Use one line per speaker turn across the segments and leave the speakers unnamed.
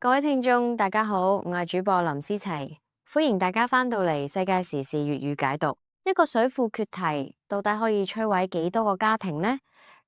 各位聽眾，大家好，我係主播林思齊，歡迎大家返到嚟世界時事粵語解讀。一個水庫決堤，到底可以摧毀幾多個家庭呢？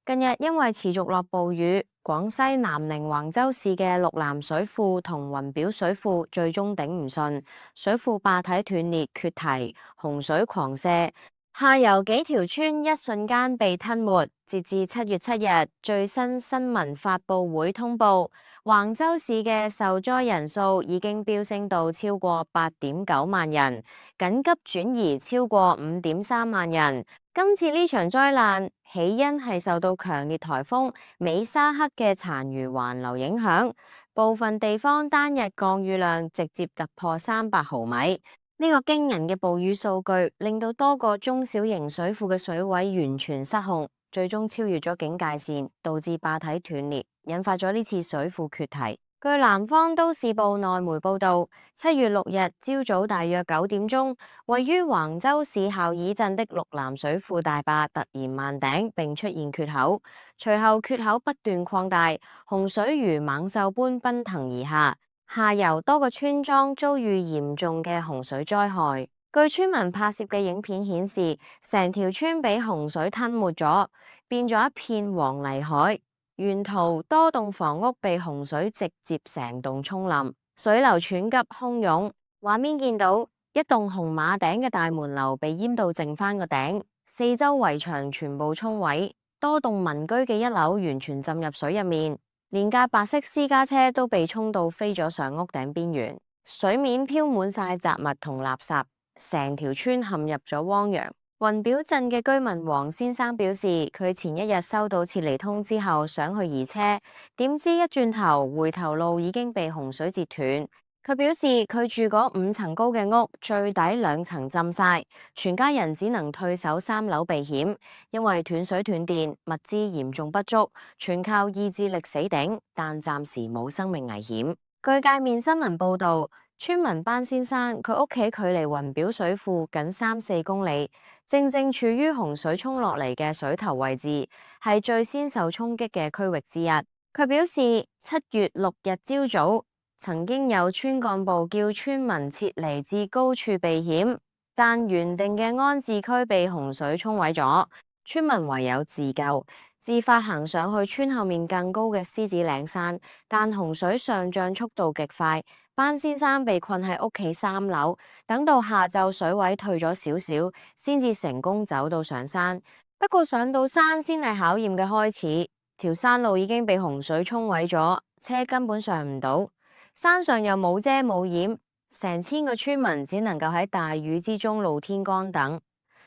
近日因為持續落暴雨，廣西南寧橫州市嘅陸南水庫同雲表水庫最終頂唔順，水庫壩體斷裂決堤，洪水狂瀉。下游幾條村一瞬間被吞沒。截至7月7日，最新新聞發佈會通報，橫州市嘅受災人數已經飆升到超過8.9萬人，緊急轉移超過5.3萬人。今次呢場災難起因係受到強烈颱風美沙克嘅殘餘環流影響，部分地方單日降雨量直接突破300毫米。呢個驚人嘅暴雨數據，令到多個中小型水庫嘅水位完全失控，最終超越咗警戒線，導致壩體斷裂，引發咗呢次水庫決堤。據南方都市報內媒報道，7月6日朝早大約9點鐘，位於橫州市孝爾鎮的陸南水庫大壩突然萬頂，並出現缺口，隨後缺口不斷擴大，洪水如猛獸般奔騰而下。下游多個村莊遭遇嚴重嘅洪水災害，據村民拍攝嘅影片顯示，成條村被洪水吞沒咗，變咗一片黃泥海。沿途多棟房屋被洪水直接成棟沖冧，水流湍急洶湧。畫面見到一棟紅馬頂嘅大門樓被淹到剩返個頂，四周圍牆全部沖毀，多棟民居嘅一樓完全浸入水入面。連架白色私家車都被沖到飛咗上屋頂邊緣，水面飄滿晒雜物同垃圾，成條村陷入咗汪洋。雲表鎮嘅居民黃先生表示，佢前一日收到撤離通知後想去移車，點知一轉頭回頭路已經被洪水截斷。佢表示佢住嗰5層高嘅屋，最底2層浸晒，全家人只能退守3樓避險，因為斷水斷電，物資嚴重不足，全靠意志力死頂，但暫時冇生命危險。據界面新聞報道，村民班先生佢屋企距離雲表水庫僅3-4公里，正正處於洪水沖落嚟嘅水頭位置，係最先受衝擊嘅區域之一。佢表示7月6日朝早，曾經有村幹部叫村民撤離至高處避險，但原定嘅安置區被洪水沖毀咗，村民唯有自救，自發行上去村後面更高嘅獅子嶺山，但洪水上漲速度極快，班先生被困喺屋企3樓，等到下晝水位退咗少少，先至成功走到上山。不過上到山先係考驗嘅開始，條山路已經被洪水沖毀咗，車根本上唔到。山上又冇遮冇掩，成千個村民只能夠喺大雨之中露天乾等。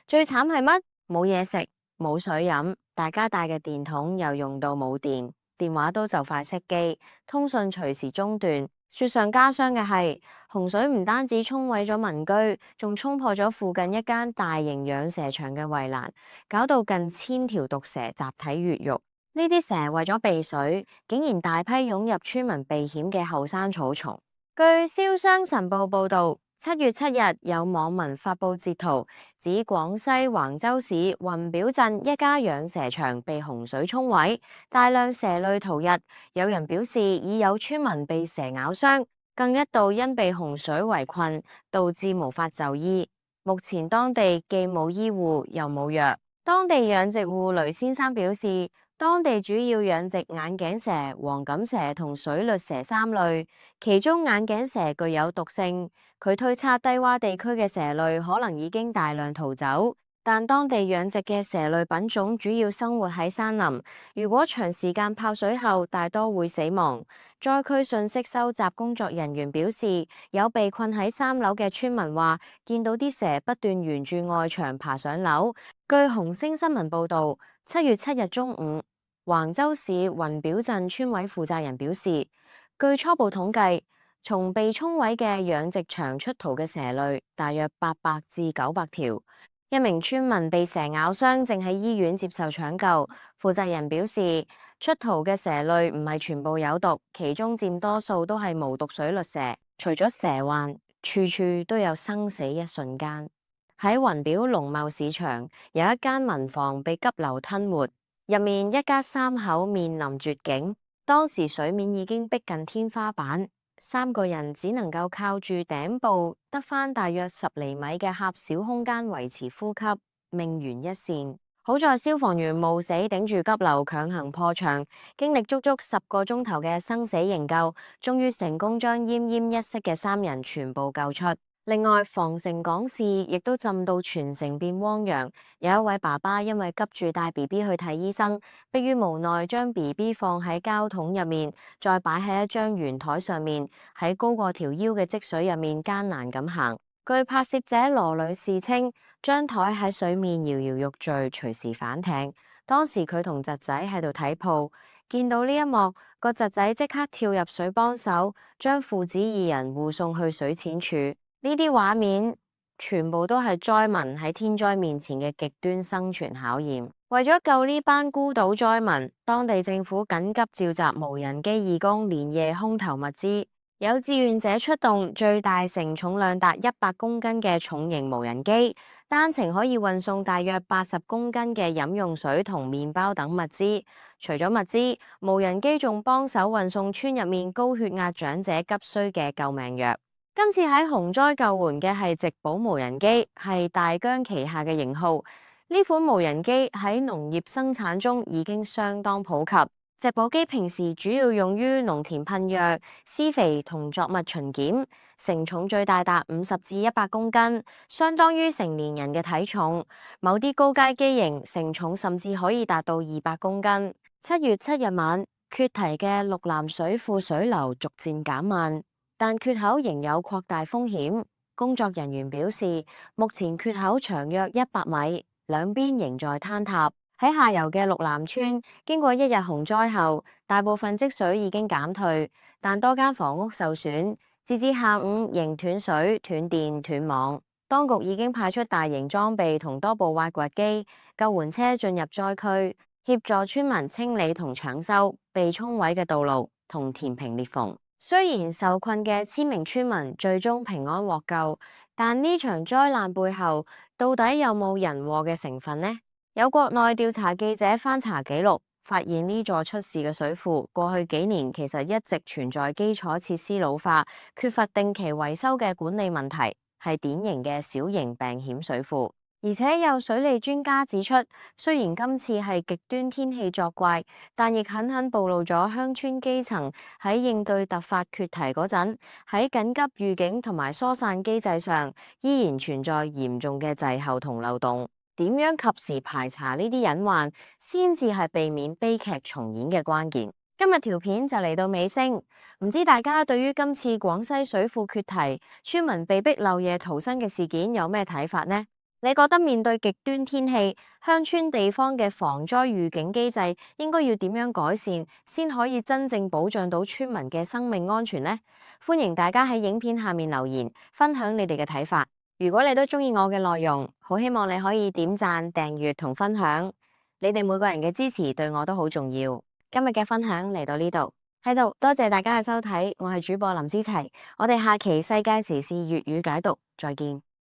最慘係乜？冇嘢食，冇水飲，大家帶嘅電筒又用到冇電，電話都就快熄機，通訊隨時中斷。雪上加霜嘅係，洪水唔單止沖毀咗民居，仲沖破咗附近一間大型養蛇場嘅圍欄，搞到近1000條毒蛇集體越獄。呢啲蛇為咗避水，竟然大批湧入村民避險嘅後山草叢。據瀟湘晨報報道，7月7日有網民發布截圖，指廣西橫州市雲表鎮一家養蛇場被洪水沖毀，大量蛇類逃逸。有人表示已有村民被蛇咬傷，更一度因被洪水圍困，導致無法就醫。目前當地既冇醫護又冇藥。當地養殖戶雷先生表示，當地主要養殖眼鏡蛇、黃錦蛇同水栗蛇3類，其中眼鏡蛇具有毒性。佢推測低窪地區嘅蛇類可能已經大量逃走，但當地養殖嘅蛇類品種主要生活喺山林，如果長時間泡水後，大多會死亡。災區信息收集工作人員表示，有被困喺3樓嘅村民話，見到啲蛇不斷沿住外牆爬上樓。據紅星新聞報道，7月7日中午，橫州市雲表鎮村委負責人表示，據初步統計，從被沖毀嘅養殖場出逃嘅蛇類大約800至900條。一名村民被蛇咬傷，正喺醫院接受搶救。負責人表示，出逃嘅蛇類唔係全部有毒，其中佔多數都係無毒水栗蛇。除咗蛇患，處處都有生死一瞬間。喺雲表農貿市場，有一間民房被急流吞沒，入面一家3口面臨絕境。當時水面已經逼近天花板， 3個人只能夠靠住頂部得返大約10厘米嘅狹小空間維持呼吸，命懸一線。好在消防員冒死頂住急流強行破牆，經歷足足10個鐘頭嘅生死營救，終於成功將奄奄一息嘅3人全部救出。另外，防城港市亦都浸到全城變汪洋，有一位爸爸因為急住帶 BB 去睇醫生，迫於無奈將 BB 放喺膠桶入面，再擺喺一張圓台上面，喺高過條腰嘅積水入面艱難咁行。據拍攝者羅女士稱，張台喺水面搖搖欲墜，隨時反艇。當時佢同侄仔喺度睇鋪，見到呢一幕，個侄仔即刻跳入水幫手，將父子2人護送去水淺處。呢啲畫面全部都係災民喺天災面前嘅極端生存考驗。為咗救呢班孤島災民，當地政府緊急召集無人機義工，連夜空投物資。有志願者出動最大承重量達100公斤嘅重型無人機，單程可以運送大約80公斤嘅飲用水同麵包等物資。除咗物資，無人機仲幫手運送村入面高血壓長者急需嘅救命藥。今次喺洪災救援嘅係直保無人機，係大疆旗下嘅型號。呢款無人機喺農業生產中已經相當普及。直保機平時主要用於農田噴藥、施肥同作物巡檢，承重最大達50至100公斤，相當於成年人嘅體重。某啲高階機型承重甚至可以達到200公斤。7月7日晚，決堤嘅鹿南水庫水流逐漸減慢，但缺口仍有擴大風險。工作人員表示，目前缺口長約100米，兩邊仍在坍塌。喺下游嘅鹿南村，經過1日洪災後，大部分積水已經減退，但多間房屋受損，截至下午仍斷水、斷電、斷網。當局已經派出大型裝備同多部挖掘機、救援車進入災區，協助村民清理同搶修被沖毀嘅道路同填平裂縫。雖然受困嘅1000名村民最終平安獲救，但呢場災難背後到底有冇人禍嘅成分呢？有國內調查記者翻查記錄，發現呢座出事嘅水庫過去幾年其實一直存在基礎設施老化、缺乏定期維修嘅管理問題，係典型嘅小型病險水庫。而且有水利專家指出，雖然今次係極端天氣作怪，但亦狠狠暴露咗鄉村基層喺應對突發決堤嗰陣，喺緊急預警同埋疏散機制上依然存在嚴重嘅滯後同漏洞。點樣及時排查呢啲隱患，先至係避免悲劇重演嘅關鍵。今日條片就嚟到尾聲，唔知大家對於今次廣西水庫決堤、村民被逼漏夜逃生嘅事件有咩睇法呢？你覺得面對極端天氣，鄉村地方嘅防災預警機制應該要點樣改善，先可以真正保障到村民嘅生命安全呢？歡迎大家喺影片下面留言，分享你哋嘅睇法。如果你都中意我嘅內容，好希望你可以點讚、訂閱同分享。你哋每個人嘅支持對我都好重要。今日嘅分享嚟到呢度，多謝大家嘅收睇，我係主播林思齊，我哋下期世界時事粵語解讀再見。